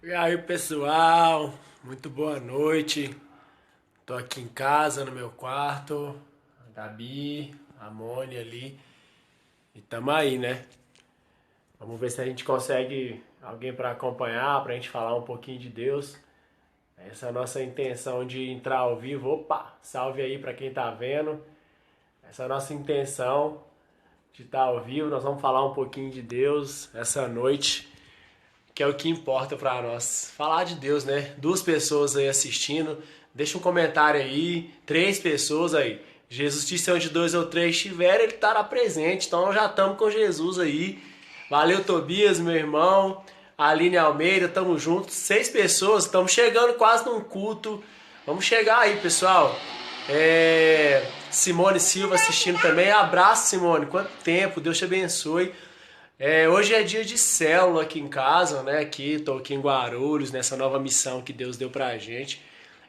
E aí, pessoal, muito boa noite. Tô aqui em casa, no meu quarto, a Gabi, a Mônia ali, e tamo aí, né? Vamos ver se a gente consegue alguém para acompanhar, pra gente falar um pouquinho de Deus. Essa é a nossa intenção de entrar ao vivo. Opa, salve aí pra quem tá vendo. Essa é a nossa intenção de estar ao vivo. Nós vamos falar um pouquinho de Deus essa noite, que é o que importa pra nós. Falar de Deus, né? Duas pessoas aí assistindo. Deixa um comentário aí. Três pessoas aí. Jesus disse onde dois ou três estiverem, ele estará presente. Então nós já estamos com Jesus aí. Valeu, Tobias, meu irmão. Aline Almeida, tamo juntos. Seis pessoas, estamos chegando quase num culto. Vamos chegar aí, pessoal. Simone Silva assistindo também. Abraço, Simone. Quanto tempo, Deus te abençoe. Hoje é dia de célula aqui em casa, né? Tô aqui em Guarulhos, nessa nova missão que Deus deu pra gente.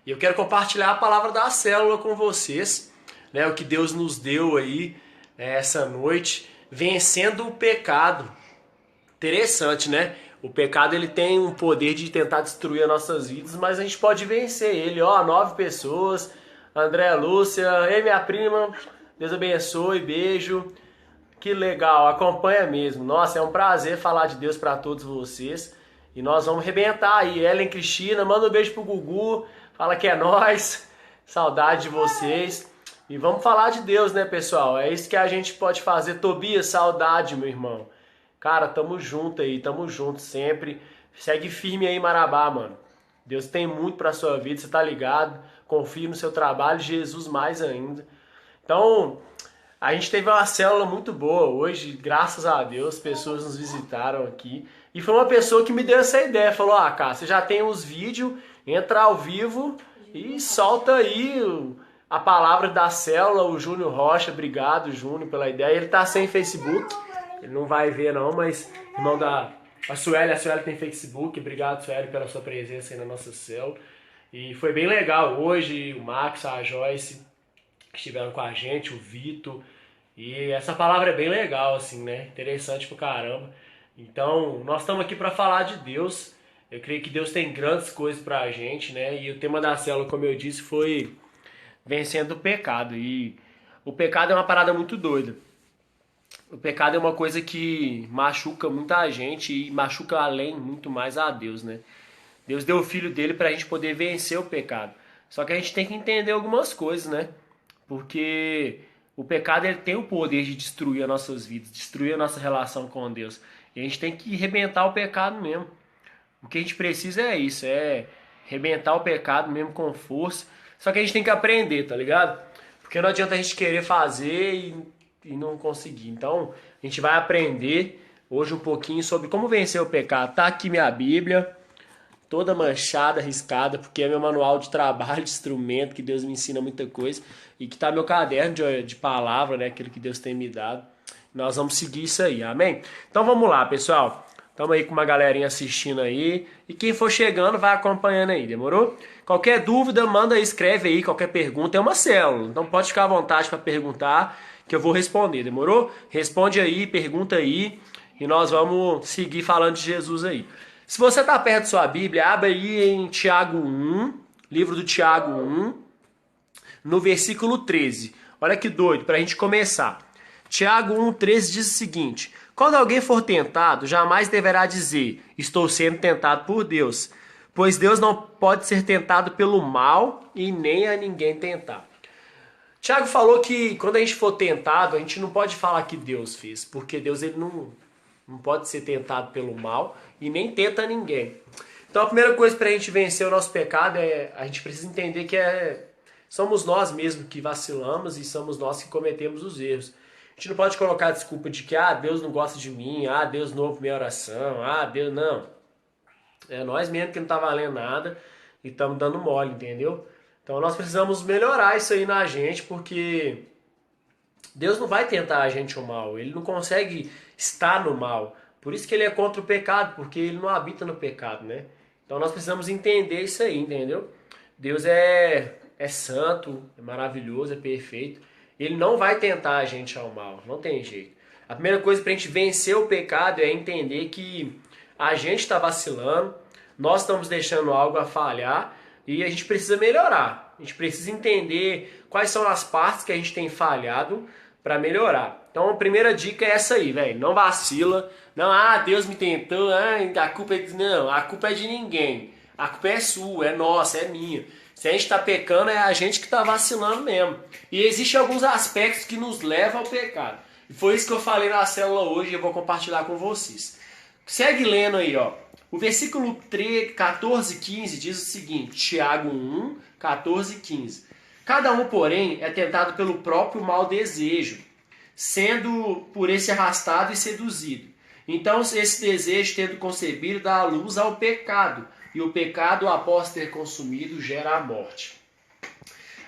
E eu quero compartilhar a palavra da célula com vocês, né? O que Deus nos deu aí essa noite, vencendo o pecado. Interessante, né? O pecado ele tem um poder de tentar destruir as nossas vidas, mas a gente pode vencer ele. Ó, 9 pessoas. Andréa Lúcia, ei minha prima, Deus abençoe, beijo. Que legal, acompanha mesmo. Nossa, é um prazer falar de Deus para todos vocês. E nós vamos arrebentar aí. Ellen Cristina, manda um beijo pro Gugu. Fala que é nós. Saudade de vocês. E vamos falar de Deus, né, pessoal? É isso que a gente pode fazer. Tobias, saudade, meu irmão. Cara, tamo junto aí, tamo junto sempre. Segue firme aí, Marabá, mano. Deus tem muito pra sua vida, você tá ligado? Confie no seu trabalho, Jesus mais ainda. Então, a gente teve uma célula muito boa hoje, graças a Deus, pessoas nos visitaram aqui. E foi uma pessoa que me deu essa ideia, falou, cara, você já tem os vídeos, entra ao vivo e solta aí a palavra da célula, o Júnior Rocha, obrigado Júnior pela ideia. Ele tá sem Facebook, ele não vai ver não, mas irmão da a Sueli tem Facebook, obrigado Sueli pela sua presença aí na nossa célula. E foi bem legal hoje, o Max, a Joyce estiveram com a gente, o Vitor. E essa palavra é bem legal, assim, né? Interessante pro caramba. Então, nós estamos aqui para falar de Deus. Eu creio que Deus tem grandes coisas pra gente, né? E o tema da célula, como eu disse, foi vencendo o pecado. E o pecado é uma parada muito doida. O pecado é uma coisa que machuca muita gente e machuca além muito mais a Deus, né? Deus deu o filho dele pra gente poder vencer o pecado. Só que a gente tem que entender algumas coisas, né? Porque o pecado ele tem o poder de destruir as nossas vidas, destruir a nossa relação com Deus. E a gente tem que rebentar o pecado mesmo. O que a gente precisa é isso, é rebentar o pecado mesmo com força. Só que a gente tem que aprender, tá ligado? Porque não adianta a gente querer fazer e não conseguir. Então, a gente vai aprender hoje um pouquinho sobre como vencer o pecado. Tá aqui minha Bíblia, toda manchada, riscada, porque é meu manual de trabalho, de instrumento, que Deus me ensina muita coisa, e que tá meu caderno de palavra, né, aquilo que Deus tem me dado. Nós vamos seguir isso aí, amém? Então vamos lá, pessoal. Estamos aí com uma galerinha assistindo aí, e quem for chegando vai acompanhando aí, demorou? Qualquer dúvida, manda aí, escreve aí, qualquer pergunta, é uma célula, então pode ficar à vontade para perguntar, que eu vou responder, demorou? Responde aí, pergunta aí, e nós vamos seguir falando de Jesus aí. Se você está perto de sua Bíblia, abre aí em Tiago 1, livro do Tiago 1, no versículo 13. Olha que doido, para a gente começar. Tiago 1,13 diz o seguinte: quando alguém for tentado, jamais deverá dizer, estou sendo tentado por Deus, pois Deus não pode ser tentado pelo mal e nem a ninguém tentar. Tiago falou que quando a gente for tentado, a gente não pode falar que Deus fez, porque Deus ele não pode ser tentado pelo mal e nem tenta ninguém. Então a primeira coisa para a gente vencer o nosso pecado é a gente precisa entender que somos nós mesmos que vacilamos e somos nós que cometemos os erros. A gente não pode colocar a desculpa de que Deus não gosta de mim, Deus não ouve minha oração, Deus não. É nós mesmos que não tá valendo nada e estamos dando mole, entendeu? Então nós precisamos melhorar isso aí na gente, porque Deus não vai tentar a gente o mal, ele não consegue estar no mal. Por isso que ele é contra o pecado, porque ele não habita no pecado, né? Então nós precisamos entender isso aí, entendeu? Deus é santo, é maravilhoso, é perfeito. Ele não vai tentar a gente ao mal, não tem jeito. A primeira coisa para a gente vencer o pecado é entender que a gente está vacilando, nós estamos deixando algo a falhar e a gente precisa melhorar. A gente precisa entender quais são as partes que a gente tem falhado para melhorar. Então a primeira dica é essa aí, velho. Não vacila. Não, Deus me tentou, a culpa é... Não, a culpa é de ninguém. A culpa é sua, é nossa, é minha. Se a gente está pecando, é a gente que está vacilando mesmo. E existem alguns aspectos que nos levam ao pecado. E foi isso que eu falei na célula hoje e eu vou compartilhar com vocês. Segue lendo aí, ó. O versículo 14 e 15 diz o seguinte, Tiago 1, 14 e 15. Cada um, porém, é tentado pelo próprio mau desejo, sendo por esse arrastado e seduzido. Então, esse desejo, tendo concebido, dá a luz ao pecado. E o pecado, após ter consumido, gera a morte.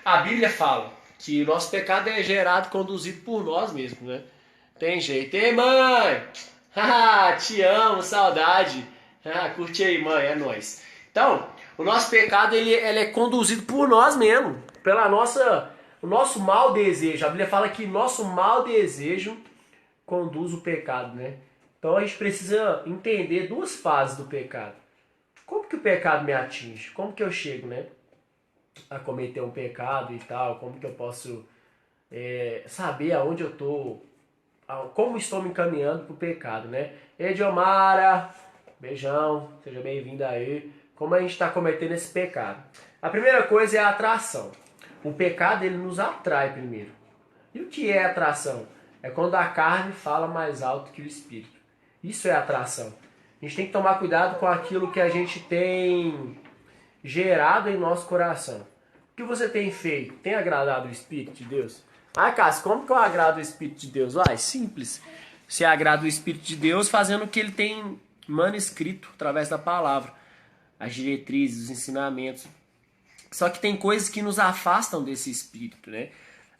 A Bíblia fala que o nosso pecado é gerado, conduzido por nós mesmos, né? Tem jeito. Ei, mãe! Te amo, saudade. Curte aí, mãe, é nóis. Então, o nosso pecado ele é conduzido por nós mesmos, o nosso mau desejo. A Bíblia fala que nosso mau desejo conduz o pecado, né? Então a gente precisa entender duas fases do pecado. Como que o pecado me atinge? Como que eu chego, né, a cometer um pecado e tal? Como que eu posso saber aonde eu estou, como estou me encaminhando para o pecado, né? Ediomara, beijão, seja bem-vinda aí. Como a gente está cometendo esse pecado? A primeira coisa é a atração. O pecado, ele nos atrai primeiro. E o que é atração? É quando a carne fala mais alto que o espírito. Isso é atração. A gente tem que tomar cuidado com aquilo que a gente tem gerado em nosso coração. O que você tem feito? Tem agradado o Espírito de Deus? Cássio, como que eu agrado o Espírito de Deus? É simples. Você agrada o Espírito de Deus fazendo o que ele tem manuscrito através da palavra. As diretrizes, os ensinamentos. Só que tem coisas que nos afastam desse Espírito, né?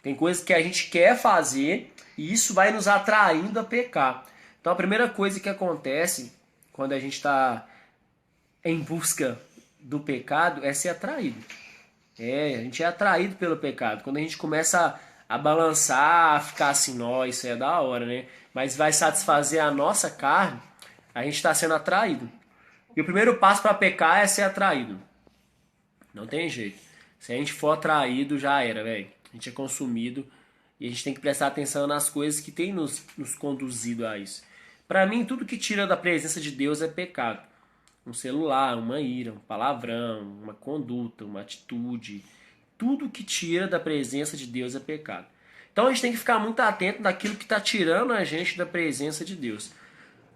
Tem coisas que a gente quer fazer e isso vai nos atraindo a pecar. Então a primeira coisa que acontece quando a gente está em busca do pecado é ser atraído. A gente é atraído pelo pecado. Quando a gente começa a balançar, a ficar assim, isso é da hora, né? Mas vai satisfazer a nossa carne, a gente está sendo atraído. E o primeiro passo para pecar é ser atraído. Não tem jeito. Se a gente for atraído, já era, velho. A gente é consumido e a gente tem que prestar atenção nas coisas que tem nos conduzido a isso. Para mim, tudo que tira da presença de Deus é pecado. Um celular, uma ira, um palavrão, uma conduta, uma atitude. Tudo que tira da presença de Deus é pecado. Então a gente tem que ficar muito atento naquilo que está tirando a gente da presença de Deus.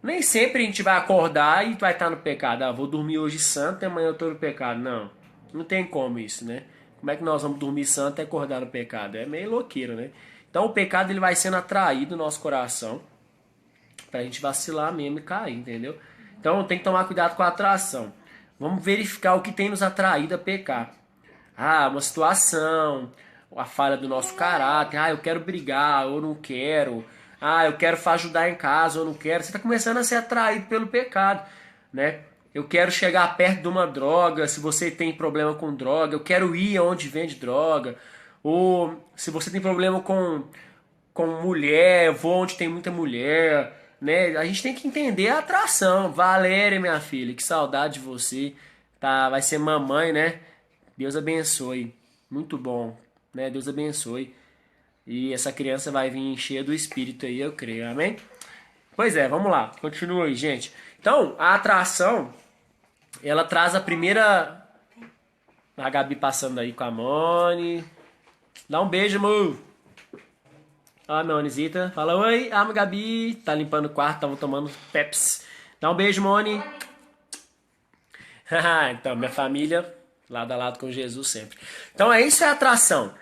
Nem sempre a gente vai acordar e vai estar no pecado. Vou dormir hoje santo e amanhã eu estou no pecado. Não tem como isso, né? Como é que nós vamos dormir santo e acordar no pecado? É meio louqueira, né? Então o pecado ele vai sendo atraído no nosso coração pra gente vacilar mesmo e cair, entendeu? Então tem que tomar cuidado com a atração. Vamos verificar o que tem nos atraído a pecar. Uma situação, a falha do nosso caráter. Eu quero brigar, ou não quero. Eu quero ajudar em casa, ou não quero. Você está começando a ser atraído pelo pecado, né? Eu quero chegar perto de uma droga, se você tem problema com droga. Eu quero ir aonde vende droga. Ou se você tem problema com mulher, eu vou onde tem muita mulher, né? A gente tem que entender a atração. Valéria, minha filha, que saudade de você. Vai ser mamãe, né? Deus abençoe. Muito bom, né? Deus abençoe. E essa criança vai vir cheia do Espírito aí, eu creio. Amém? Pois é, vamos lá. Continua aí, gente. Então, a atração, ela traz a primeira... A Gabi passando aí com a Moni. Dá um beijo, amor. Ó, minha Monizita. Fala, oi. Gabi. Tá limpando o quarto, tava tomando Pepsi. Dá um beijo, Moni. Então, minha família, lado a lado com Jesus sempre. Então, isso é atração.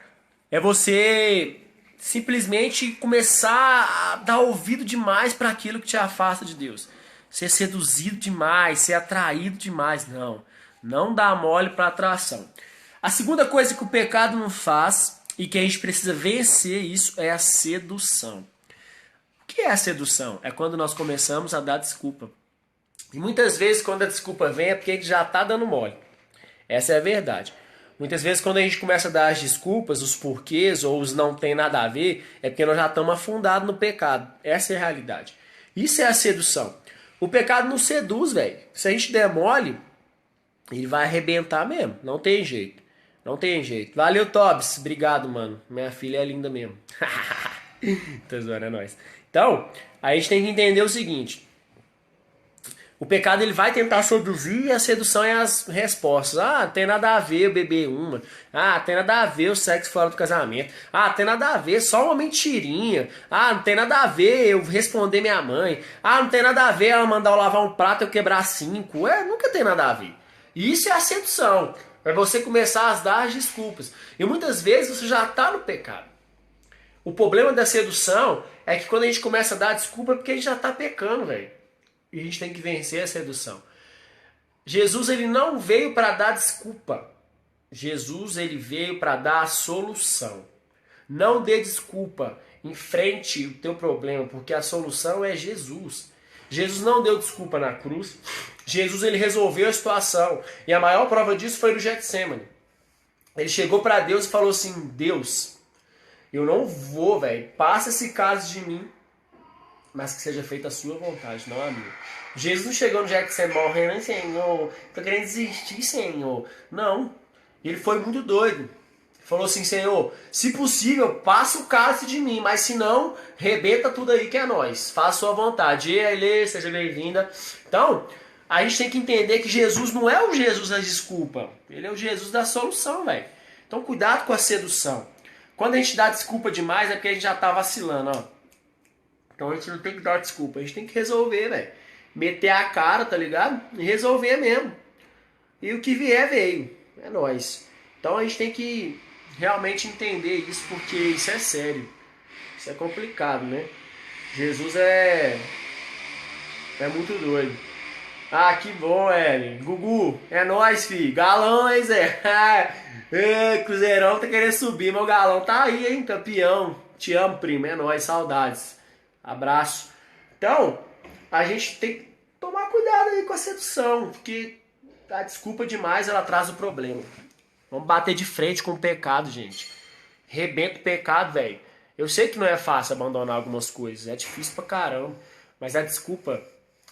É você simplesmente começar a dar ouvido demais para aquilo que te afasta de Deus. Ser seduzido demais, ser atraído demais. Não dá mole para atração. A segunda coisa que o pecado não faz e que a gente precisa vencer isso é a sedução. O que é a sedução? É quando nós começamos a dar desculpa. E muitas vezes quando a desculpa vem é porque a gente já está dando mole. Essa é a verdade. Muitas vezes quando a gente começa a dar as desculpas, os porquês ou os não tem nada a ver, é porque nós já estamos afundados no pecado. Essa é a realidade. Isso é a sedução. O pecado nos seduz, velho. Se a gente der mole, Ele vai arrebentar mesmo. Não tem jeito. Não tem jeito. Valeu, Tobs. Obrigado, mano. Minha filha é linda mesmo. Tô zoando, é nóis. Então, a gente tem que entender o seguinte. O pecado ele vai tentar seduzir e a sedução é as respostas. Ah, não tem nada a ver eu beber uma. Ah, não tem nada a ver o sexo fora do casamento. Ah, não tem nada a ver só uma mentirinha. Ah, não tem nada a ver eu responder minha mãe. Ah, não tem nada a ver ela mandar eu lavar um prato e eu quebrar 5. Nunca tem nada a ver. E isso é a sedução. É você começar a dar as desculpas. E muitas vezes você já está no pecado. O problema da sedução é que quando a gente começa a dar desculpa é porque a gente já está pecando, velho. E a gente tem que vencer a sedução. Jesus ele não veio para dar desculpa. Jesus ele veio para dar a solução. Não dê desculpa. Enfrente o teu problema, porque a solução é Jesus. Jesus não deu desculpa na cruz. Jesus ele resolveu a situação. E a maior prova disso foi no Getsemane. Ele chegou para Deus e falou assim: Deus, eu não vou, velho. Passa esse caso de mim, mas que seja feita a sua vontade, não a minha. Jesus não chegou no Getsemane morrendo, Senhor, tô querendo desistir, Senhor. Não. Ele foi muito doido. Falou assim: Senhor, se possível, passa o cálice de mim, mas se não, rebenta tudo aí que é nós. Faça a sua vontade. E aí, seja bem-vinda. Então, a gente tem que entender que Jesus não é o Jesus da desculpa. Ele é o Jesus da solução, velho. Então, cuidado com a sedução. Quando a gente dá desculpa demais, é porque a gente já tá vacilando, ó. Então, a gente não tem que dar desculpa. A gente tem que resolver, velho. Meter a cara, tá ligado? E resolver mesmo. E o que vier, veio. É nóis. Então, a gente tem que realmente entender isso, porque isso é sério. Isso é complicado, né? Jesus é muito doido. Ah, que bom, Ellen. Gugu, é nóis, filho. Galão, hein, Zé? Cruzeirão tá querendo subir, meu galão tá aí, hein, campeão. Te amo, primo. É nóis, saudades. Abraço. Então, a gente tem que tomar cuidado aí com a sedução, porque a desculpa demais, ela traz o problema. Vamos bater de frente com o pecado, gente. Rebenta o pecado, velho. Eu sei que não é fácil abandonar algumas coisas, é difícil pra caramba, mas a desculpa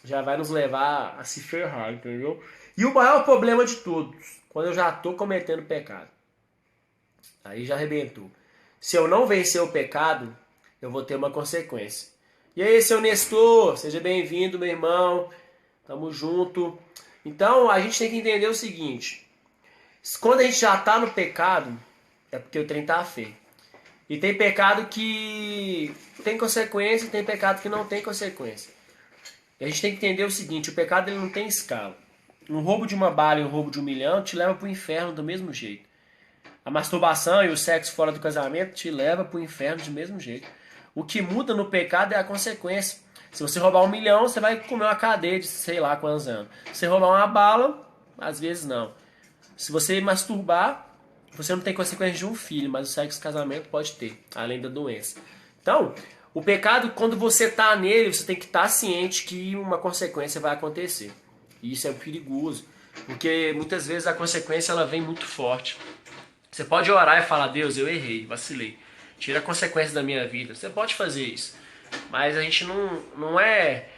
já vai nos levar a se ferrar, entendeu? E o maior problema de todos, quando eu já tô cometendo pecado. Aí já arrebentou. Se eu não vencer o pecado, eu vou ter uma consequência. E aí, seu Nestor, seja bem-vindo, meu irmão. Tamo junto. Então, a gente tem que entender o seguinte. Quando a gente já tá no pecado, é porque o trem tá feio. E tem pecado que tem consequência e tem pecado que não tem consequência. E a gente tem que entender o seguinte, o pecado ele não tem escala. Um roubo de uma bala e um roubo de 1 milhão te leva pro inferno do mesmo jeito. A masturbação e o sexo fora do casamento te leva pro inferno do mesmo jeito. O que muda no pecado é a consequência. Se você roubar 1 milhão, você vai comer uma cadeia de sei lá quantos anos. Se você roubar uma bala, às vezes não. Se você masturbar, você não tem consequência de um filho, mas o sexo casamento pode ter, além da doença. Então, o pecado, quando você está nele, você tem que estar ciente que uma consequência vai acontecer. E isso é perigoso, porque muitas vezes a consequência ela vem muito forte. Você pode orar e falar: Deus, eu errei, vacilei. Tira a consequência da minha vida. Você pode fazer isso. Mas a gente não é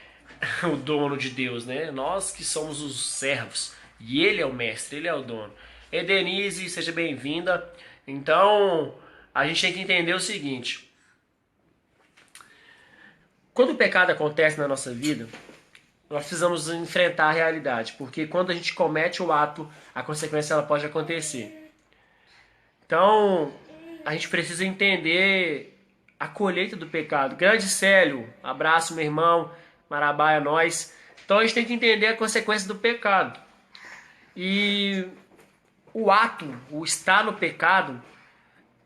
o dono de Deus, né? Nós que somos os servos. E Ele é o mestre, Ele é o dono. E Denise, seja bem-vinda. Então, a gente tem que entender o seguinte. Quando o pecado acontece na nossa vida, nós precisamos enfrentar a realidade. Porque quando a gente comete o ato, a consequência ela pode acontecer. Então, a gente precisa entender a colheita do pecado. Grande Célio, abraço, meu irmão. Marabá é nós. Então, a gente tem que entender a consequência do pecado. E o ato, o estar no pecado,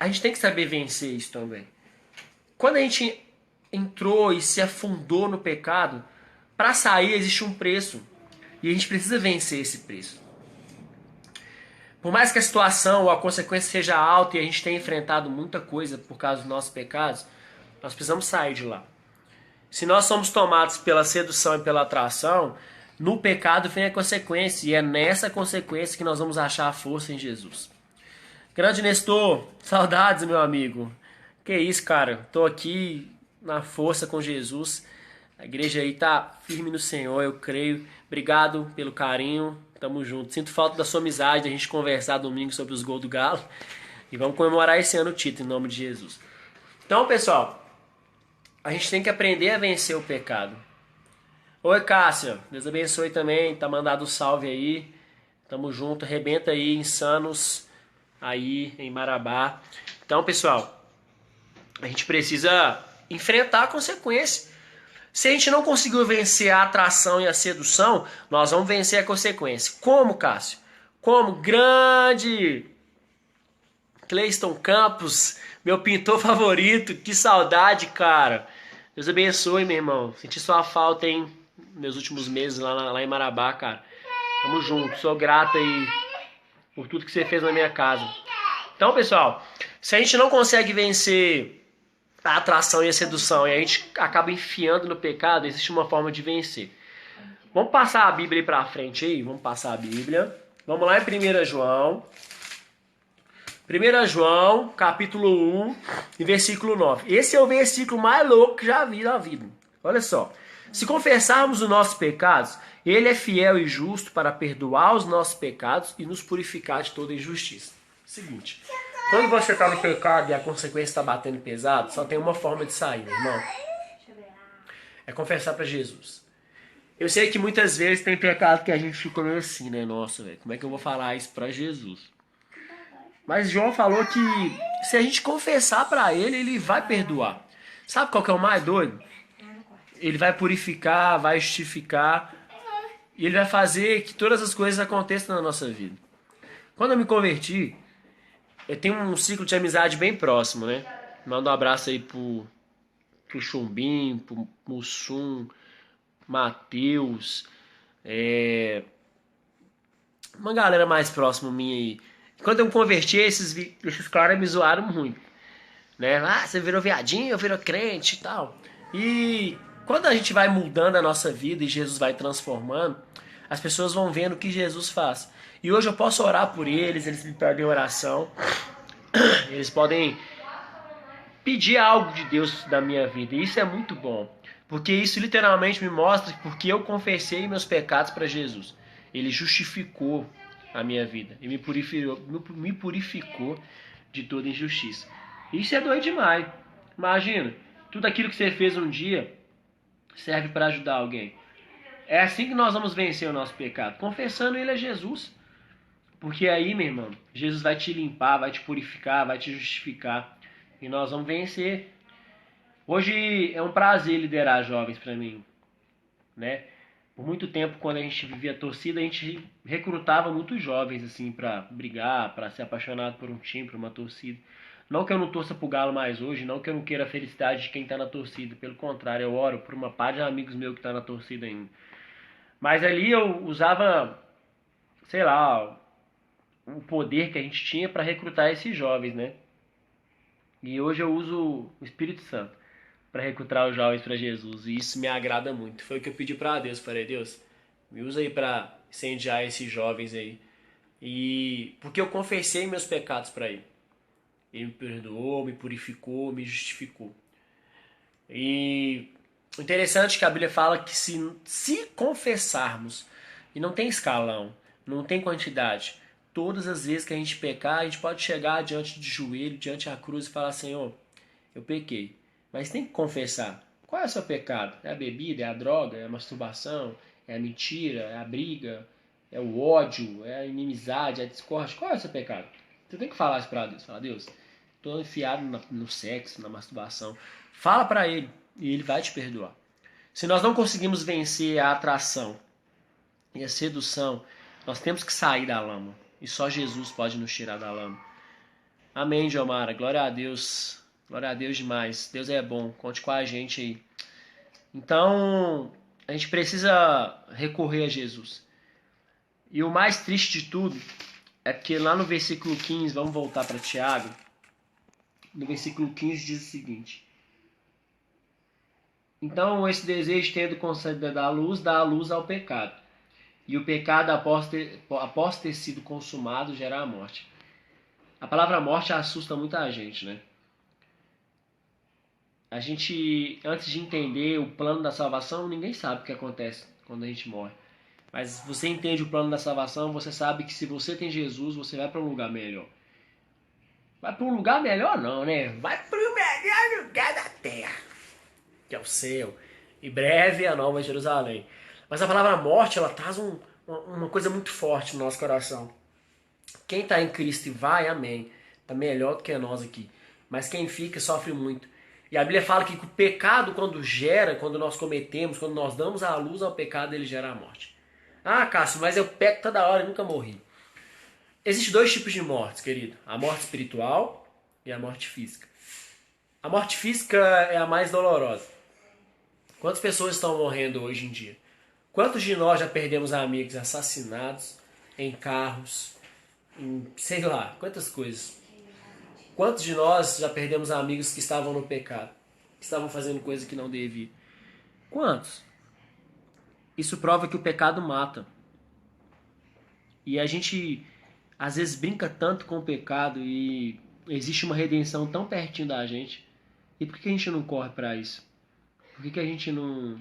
a gente tem que saber vencer isso também. Quando a gente entrou e se afundou no pecado, para sair existe um preço. E a gente precisa vencer esse preço. Por mais que a situação ou a consequência seja alta e a gente tenha enfrentado muita coisa por causa dos nossos pecados, nós precisamos sair de lá. Se nós somos tomados pela sedução e pela atração, no pecado vem a consequência, e é nessa consequência que nós vamos achar a força em Jesus. Grande Nestor, saudades, meu amigo. Que isso, cara, tô aqui na força com Jesus. A igreja aí tá firme no Senhor, eu creio. Obrigado pelo carinho, Tamo junto. Sinto falta da sua amizade, da gente conversar domingo sobre os gols do Galo. E vamos comemorar esse ano o título, em nome de Jesus. Então, pessoal, a gente tem que aprender a vencer o pecado. Oi, Cássio. Deus abençoe também. Tá mandado um salve aí. Tamo junto. Arrebenta aí, Insanos, aí em Marabá. Então, pessoal, a gente precisa enfrentar a consequência. Se a gente não conseguiu vencer a atração e a sedução, nós vamos vencer a consequência. Como, Cássio? Como grande Cleiston Campos, meu pintor favorito. Que saudade, cara. Deus abençoe, meu irmão. Senti sua falta, hein, meus últimos meses lá em Marabá, cara. Tamo junto. Sou grato aí por tudo que você fez na minha casa. Então, pessoal, se a gente não consegue vencer a atração e a sedução e a gente acaba enfiando no pecado, existe uma forma de vencer. Vamos passar a Bíblia aí pra frente aí? Vamos passar a Bíblia. Vamos lá em 1 João. 1 João, capítulo 1, e versículo 9. Esse é o versículo mais louco que já vi na vida. Olha só. Se confessarmos os nossos pecados, Ele é fiel e justo para perdoar os nossos pecados e nos purificar de toda injustiça. Seguinte, quando você está no pecado e a consequência está batendo pesado, só tem uma forma de sair, meu irmão. É confessar para Jesus. Eu sei que muitas vezes tem pecado que a gente fica meio assim, né? Nossa, velho, como é que eu vou falar isso para Jesus? Mas João falou que se a gente confessar para Ele, Ele vai perdoar. Sabe qual que é o mais doido? Ele vai purificar, vai justificar. E Ele vai fazer que todas as coisas aconteçam na nossa vida. Quando eu me converti, eu tenho um ciclo de amizade bem próximo, né? Mando um abraço aí pro Chumbim, pro Mussum, Matheus, uma galera mais próxima minha aí. Quando eu me converti, esses caras me zoaram muito, né? Ah, você virou viadinho, virou crente e tal. E quando a gente vai mudando a nossa vida e Jesus vai transformando, as pessoas vão vendo o que Jesus faz. E hoje eu posso orar por eles, eles me pedem oração, eles podem pedir algo de Deus da minha vida. E isso é muito bom, porque isso literalmente me mostra porque eu confessei meus pecados para Jesus. Ele justificou a minha vida e me purificou de toda injustiça. Isso é doido demais. Imagina, tudo aquilo que você fez um dia serve para ajudar alguém. É assim que nós vamos vencer o nosso pecado, confessando Ele a Jesus. Porque aí, meu irmão, Jesus vai te limpar, vai te purificar, vai te justificar. E nós vamos vencer. Hoje é um prazer liderar jovens para mim, né? Por muito tempo, quando a gente vivia torcida, a gente recrutava muitos jovens assim para brigar, para ser apaixonado por um time, por uma torcida. Não que eu não torça pro Galo mais hoje, não que eu não queira a felicidade de quem tá na torcida. Pelo contrário, eu oro por uma par de amigos meus que tá na torcida ainda. Mas ali eu usava, sei lá, o poder que a gente tinha para recrutar esses jovens, né? E hoje eu uso o Espírito Santo para recrutar os jovens para Jesus. E isso me agrada muito. Foi o que eu pedi para Deus. Falei, Deus, me usa aí para incendiar esses jovens aí. E porque eu confessei meus pecados para Ele. Ele me perdoou, me purificou, me justificou. E o interessante é que a Bíblia fala que se confessarmos, e não tem escalão, não tem quantidade, todas as vezes que a gente pecar, a gente pode chegar diante de joelho, diante da cruz e falar, Senhor, eu pequei. Mas tem que confessar. Qual é o seu pecado? É a bebida, é a droga, é a masturbação, é a mentira, é a briga, é o ódio, é a inimizade, é a discórdia. Qual é o seu pecado? Você tem que falar isso para Deus. Fala, Deus, estou enfiado no sexo, na masturbação. Fala para Ele e Ele vai te perdoar. Se nós não conseguimos vencer a atração e a sedução, nós temos que sair da lama. E só Jesus pode nos tirar da lama. Amém, Diomara. Glória a Deus. Glória a Deus demais. Deus é bom. Conte com a gente aí. Então, a gente precisa recorrer a Jesus. E o mais triste de tudo é que lá no versículo 15, vamos voltar para Tiago. No versículo 15 diz o seguinte: então, esse desejo, tendo concedido a luz, dá a luz ao pecado. E o pecado, após ter sido consumado, gera a morte. A palavra morte assusta muita gente, né? A gente, antes de entender o plano da salvação, ninguém sabe o que acontece quando a gente morre. Mas você entende o plano da salvação, você sabe que se você tem Jesus, você vai para um lugar melhor. Vai para um lugar melhor não, né? Vai para o melhor lugar da terra, que é o céu. E breve a nova Jerusalém. Mas a palavra morte, ela traz uma coisa muito forte no nosso coração. Quem está em Cristo e vai, amém. Está melhor do que nós aqui. Mas quem fica sofre muito. E a Bíblia fala que o pecado, quando nós cometemos, quando nós damos a luz ao pecado, ele gera a morte. Ah, Cássio, mas eu peco toda hora e nunca morri. Existem dois tipos de mortes, querido. A morte espiritual e a morte física. A morte física é a mais dolorosa. Quantas pessoas estão morrendo hoje em dia? Quantos de nós já perdemos amigos assassinados em carros, em sei lá, quantas coisas? Quantos de nós já perdemos amigos que estavam no pecado, que estavam fazendo coisa que não devia? Quantos? Isso prova que o pecado mata. E a gente às vezes brinca tanto com o pecado e existe uma redenção tão pertinho da gente. E por que a gente não corre para isso? Por que a gente não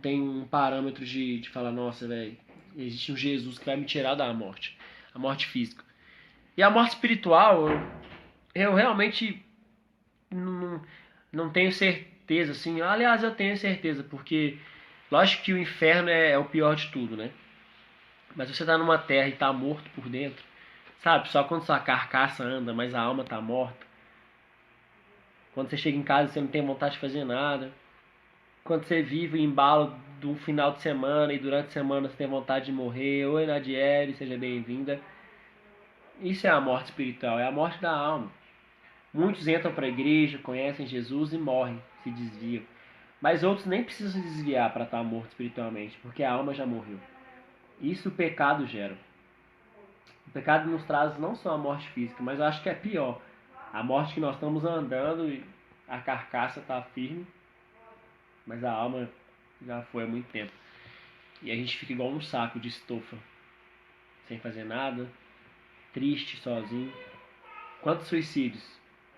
tem um parâmetro de falar, nossa, velho, existe um Jesus que vai me tirar da morte, a morte física. E a morte espiritual, eu realmente não tenho certeza, assim. Aliás, eu tenho certeza, porque lógico que o inferno é o pior de tudo, né? Mas você tá numa terra e tá morto por dentro, sabe? Só quando sua carcaça anda, mas a alma tá morta. Quando você chega em casa você não tem vontade de fazer nada. Quando você vive o embalo de um final de semana e durante a semana você tem vontade de morrer. Oi, Nadiele, seja bem-vinda. Isso é a morte espiritual, é a morte da alma. Muitos entram para a igreja, conhecem Jesus e morrem, se desviam. Mas outros nem precisam se desviar para estar morto espiritualmente, porque a alma já morreu. Isso o pecado gera. O pecado nos traz não só a morte física, mas eu acho que é pior. A morte que nós estamos andando e a carcaça está firme, mas a alma já foi há muito tempo. E a gente fica igual um saco de estofa, sem fazer nada, triste, sozinho. Quantos suicídios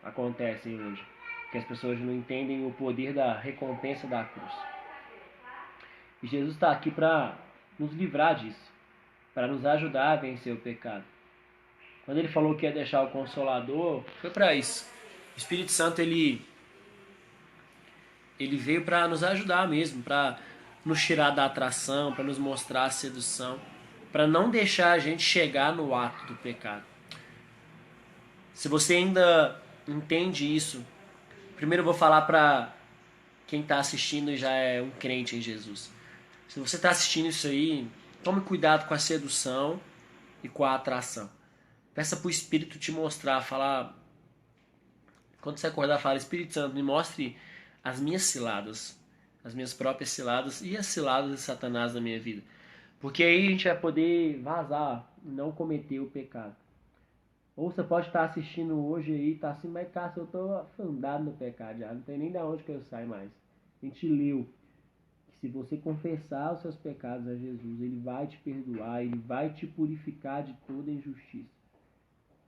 acontecem hoje? Porque as pessoas não entendem o poder da recompensa da cruz. E Jesus está aqui para nos livrar disso, para nos ajudar a vencer o pecado. Quando ele falou que ia deixar o Consolador, foi para isso. O Espírito Santo ele veio para nos ajudar mesmo, para nos tirar da atração, para nos mostrar a sedução, para não deixar a gente chegar no ato do pecado. Se você ainda entende isso, primeiro eu vou falar para quem está assistindo e já é um crente em Jesus. Se você está assistindo isso aí, tome cuidado com a sedução e com a atração. Peça para o Espírito te mostrar, falar. Quando você acordar, fala: Espírito Santo, me mostre as minhas ciladas, as minhas próprias ciladas e as ciladas de Satanás na minha vida. Porque aí a gente vai poder vazar, não cometer o pecado. Ou você pode estar assistindo hoje aí, tá assim, mas Cássio, eu tô afundado no pecado já, não tem nem de onde que eu saio mais. A gente leu que se você confessar os seus pecados a Jesus, ele vai te perdoar, ele vai te purificar de toda injustiça.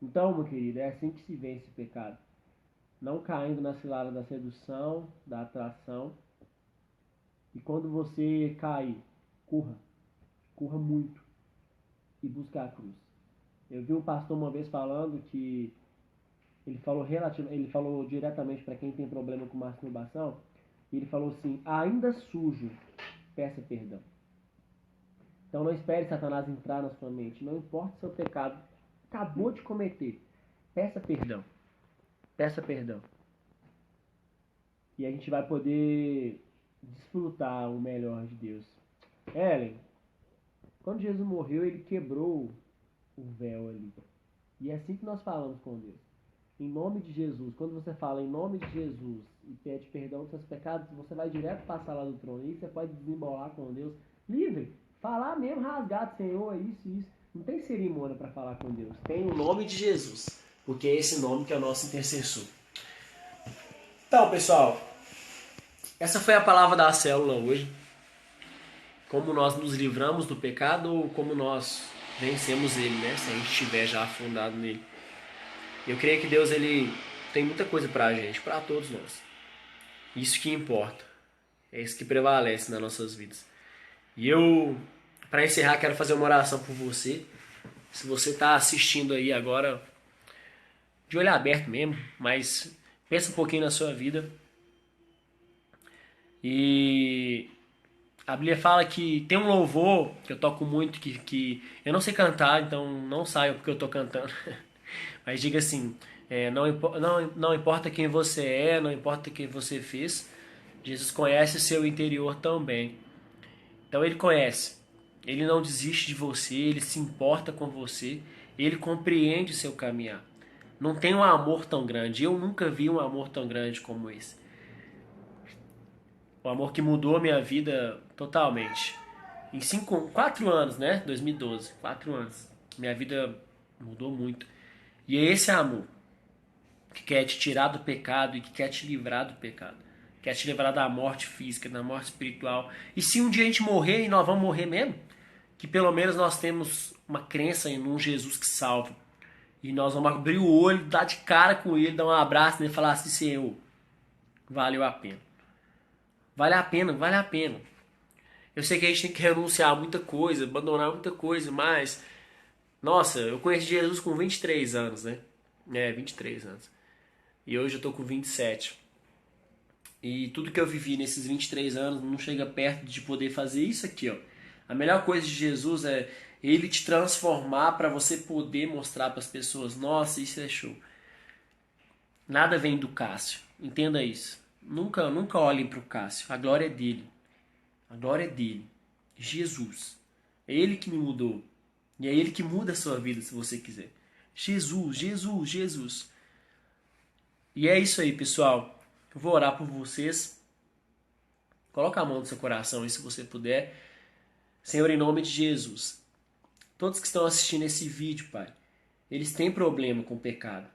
Então, meu querido, é assim que se vence o pecado. Não caindo na cilada da sedução, da atração. E quando você cair, corra muito e busque a cruz. Eu vi um pastor uma vez falando que ele falou diretamente para quem tem problema com masturbação, e ele falou assim: ainda sujo, peça perdão. Então não espere Satanás entrar na sua mente, não importa o seu pecado, acabou de cometer, peça perdão. Peça perdão. E a gente vai poder desfrutar o melhor de Deus. Ellen, quando Jesus morreu, ele quebrou o véu ali. E é assim que nós falamos com Deus. Em nome de Jesus. Quando você fala em nome de Jesus e pede perdão dos seus pecados, você vai direto para a sala do trono. E você pode desembolar com Deus livre. Falar mesmo rasgado: Senhor, isso. Não tem cerimônia para falar com Deus. Tem o nome de Jesus. Porque é esse nome que é o nosso intercessor. Então, pessoal, essa foi a palavra da célula hoje. Como nós nos livramos do pecado ou como nós vencemos ele, né? Se a gente estiver já afundado nele. Eu creio que Deus ele tem muita coisa pra gente, pra todos nós. Isso que importa. É isso que prevalece nas nossas vidas. E eu, para encerrar, quero fazer uma oração por você. Se você está assistindo aí agora, de olho aberto mesmo, mas pensa um pouquinho na sua vida. E a Bíblia fala que tem um louvor que eu toco muito, que eu não sei cantar, então não saio porque eu estou cantando. Mas diga assim, não importa quem você é, não importa o que você fez, Jesus conhece o seu interior também. Então ele conhece, ele não desiste de você, ele se importa com você, ele compreende o seu caminhar. Não tem um amor tão grande, eu nunca vi um amor tão grande como esse. Um amor que mudou a minha vida totalmente. Em 4 anos, né? 2012, 4 anos. Minha vida mudou muito. E é esse amor que quer te tirar do pecado e que quer te livrar do pecado. Quer te livrar da morte física, da morte espiritual. E se um dia a gente morrer, e nós vamos morrer mesmo, que pelo menos nós temos uma crença em um Jesus que salva. E nós vamos abrir o olho, dar de cara com ele, dar um abraço nele e falar assim, Senhor, valeu a pena. Vale a pena, vale a pena. Eu sei que a gente tem que renunciar a muita coisa, abandonar muita coisa, mas... Nossa, eu conheci Jesus com 23 anos, né? 23 anos. E hoje eu tô com 27. E tudo que eu vivi nesses 23 anos não chega perto de poder fazer isso aqui, ó. A melhor coisa de Jesus é ele te transformar para você poder mostrar para as pessoas, nossa, isso é show. Nada vem do Cássio, entenda isso. Nunca olhem para o Cássio, a glória é dele. A glória é dele, Jesus. É ele que me mudou. E é ele que muda a sua vida se você quiser. Jesus, Jesus, Jesus. E é isso aí, pessoal. Eu vou orar por vocês. Coloca a mão no seu coração aí se você puder. Senhor, em nome de Jesus. Todos que estão assistindo esse vídeo, Pai, eles têm problema com o pecado.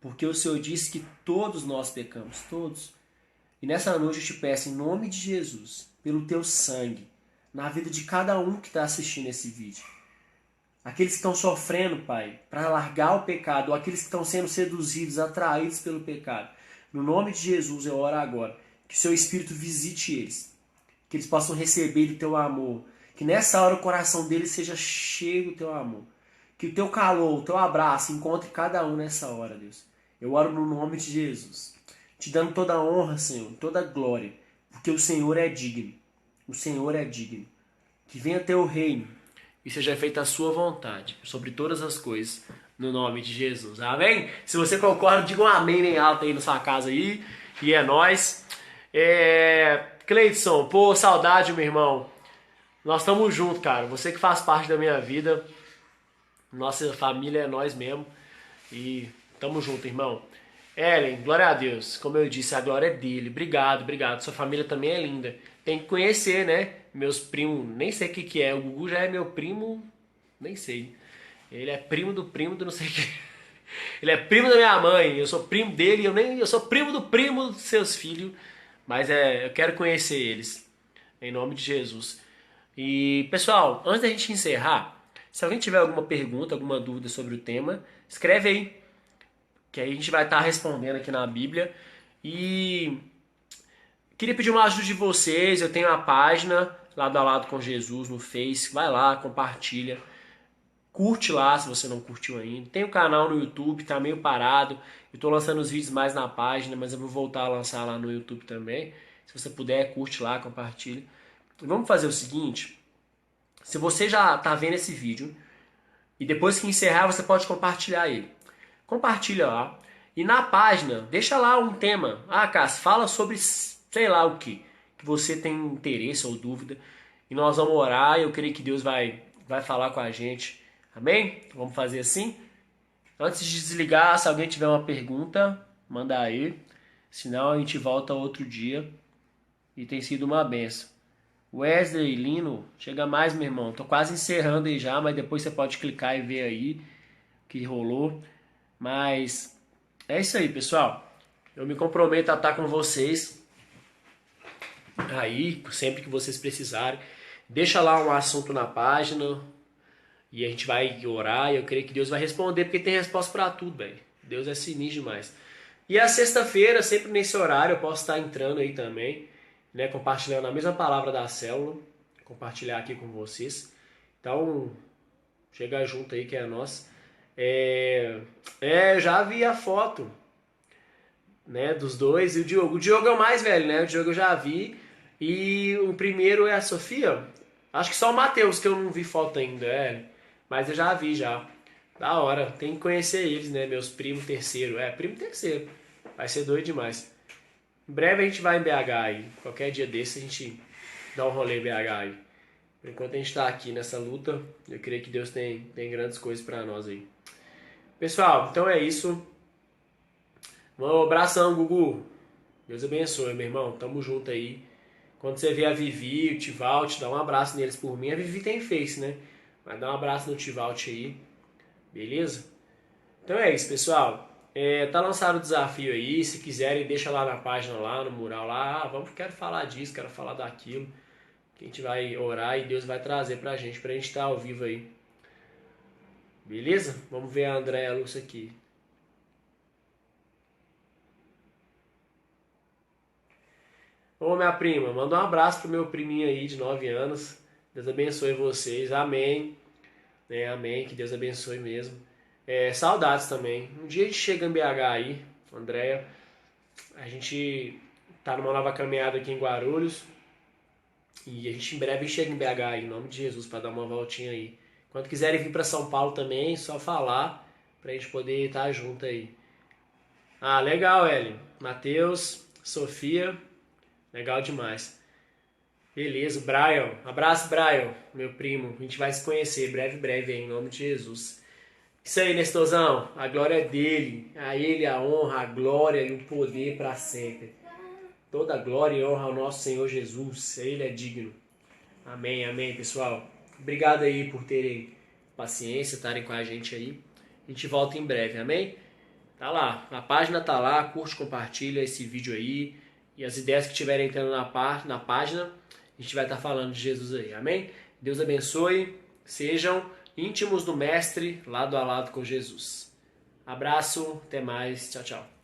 Porque o Senhor disse que todos nós pecamos, todos. E nessa noite eu te peço, em nome de Jesus, pelo teu sangue, na vida de cada um que está assistindo esse vídeo. Aqueles que estão sofrendo, Pai, para largar o pecado, ou aqueles que estão sendo seduzidos, atraídos pelo pecado. No nome de Jesus eu oro agora, que o seu Espírito visite eles, que eles possam receber do teu amor, que nessa hora o coração deles seja cheio do teu amor, que o teu calor, o teu abraço encontre cada um nessa hora, Deus. Eu oro no nome de Jesus, te dando toda a honra, Senhor, toda a glória, porque o Senhor é digno, o Senhor é digno. Que venha teu reino e seja feita a sua vontade sobre todas as coisas, no nome de Jesus. Amém? Se você concorda, diga um amém bem alto aí na sua casa aí. E é nóis. Cleidson, pô, saudade, meu irmão. Nós estamos juntos, cara. Você que faz parte da minha vida. Nossa família é nós mesmo. E tamo junto, irmão. Ellen, glória a Deus. Como eu disse, a glória é dele. Obrigado, obrigado. Sua família também é linda. Tem que conhecer, né? Meus primos, nem sei o que é. O Gugu já é meu primo, nem sei. Ele é primo do não sei o que. Ele é primo da minha mãe, eu sou primo dele, eu sou primo dos seus filhos. Mas eu quero conhecer eles. Em nome de Jesus. E, pessoal, antes da gente encerrar, se alguém tiver alguma pergunta, alguma dúvida sobre o tema, escreve aí. Que aí a gente vai estar respondendo aqui na Bíblia. E queria pedir uma ajuda de vocês. Eu tenho uma página Lado a Lado com Jesus no Face. Vai lá, compartilha. Curte lá se você não curtiu ainda. Tem o canal no YouTube, tá meio parado. Eu tô lançando os vídeos mais na página, mas eu vou voltar a lançar lá no YouTube também. Se você puder, curte lá, compartilha. E vamos fazer o seguinte. Se você já tá vendo esse vídeo e depois que encerrar, você pode compartilhar ele. Compartilha lá. E na página, deixa lá um tema. Ah, Cássio, fala sobre sei lá o que você tem interesse ou dúvida. E nós vamos orar e eu creio que Deus vai falar com a gente. Amém? Vamos fazer assim? Antes de desligar, se alguém tiver uma pergunta, manda aí. Senão a gente volta outro dia. E tem sido uma benção. Wesley, Lino, chega mais, meu irmão. Tô quase encerrando aí já, mas depois você pode clicar e ver aí o que rolou. Mas é isso aí, pessoal. Eu me comprometo a estar com vocês aí, sempre que vocês precisarem. Deixa lá um assunto na página e a gente vai orar e eu creio que Deus vai responder, porque tem resposta para tudo, velho. Deus é sinistro demais. E a sexta-feira, sempre nesse horário, eu posso estar entrando aí também, né, compartilhando a mesma palavra da célula, compartilhar aqui com vocês. Então, chega junto aí que é nós. Já vi a foto, né, dos dois e o Diogo. O Diogo é o mais velho, né? O Diogo eu já vi. E o primeiro é a Sofia. Acho que só o Matheus que eu não vi foto ainda, mas eu já vi já. Da hora, tem que conhecer eles, né? Meus primos terceiro. Primo terceiro. Vai ser doido demais. Em breve a gente vai em BH aí. Qualquer dia desse a gente dá um rolê em BH aí. Por enquanto a gente tá aqui nessa luta. Eu creio que Deus tem grandes coisas pra nós aí. Pessoal, então é isso. Um abração, Gugu. Deus abençoe, meu irmão. Tamo junto aí. Quando você vê a Vivi, o Tivalt, dá um abraço neles por mim. A Vivi tem Face, né? Mas dá um abraço no Tivalt aí. Beleza? Então é isso, pessoal. Tá lançado o desafio aí. Se quiserem, deixa lá na página, lá no mural lá. Quero falar disso, quero falar daquilo. Que a gente vai orar e Deus vai trazer pra gente estar ao vivo aí. Beleza? Vamos ver a Andréia Lúcia aqui. Ô, minha prima, manda um abraço pro meu priminho aí de 9 anos. Deus abençoe vocês. Amém. Amém. Que Deus abençoe mesmo. Saudades também. Um dia a gente chega em BH aí, Andréia. A gente tá numa nova caminhada aqui em Guarulhos. E a gente em breve chega em BH aí, em nome de Jesus, para dar uma voltinha aí. Quando quiserem vir para São Paulo também, só falar pra gente poder estar junto aí. Ah, legal, Hélio. Matheus, Sofia, legal demais. Beleza, Brian. Abraço, Brian, meu primo. A gente vai se conhecer breve aí, em nome de Jesus. Isso aí, Nestorzão. A glória é dele. A ele a honra, a glória e o poder para sempre. Toda glória e honra ao nosso Senhor Jesus. Ele é digno. Amém, amém, pessoal. Obrigado aí por terem paciência, estarem com a gente aí. A gente volta em breve, amém? Tá lá, a página tá lá, curte, compartilha esse vídeo aí. E as ideias que tiverem entrando na página, a gente vai estar falando de Jesus aí, amém? Deus abençoe, sejam íntimos do Mestre, lado a lado com Jesus. Abraço, até mais, tchau, tchau.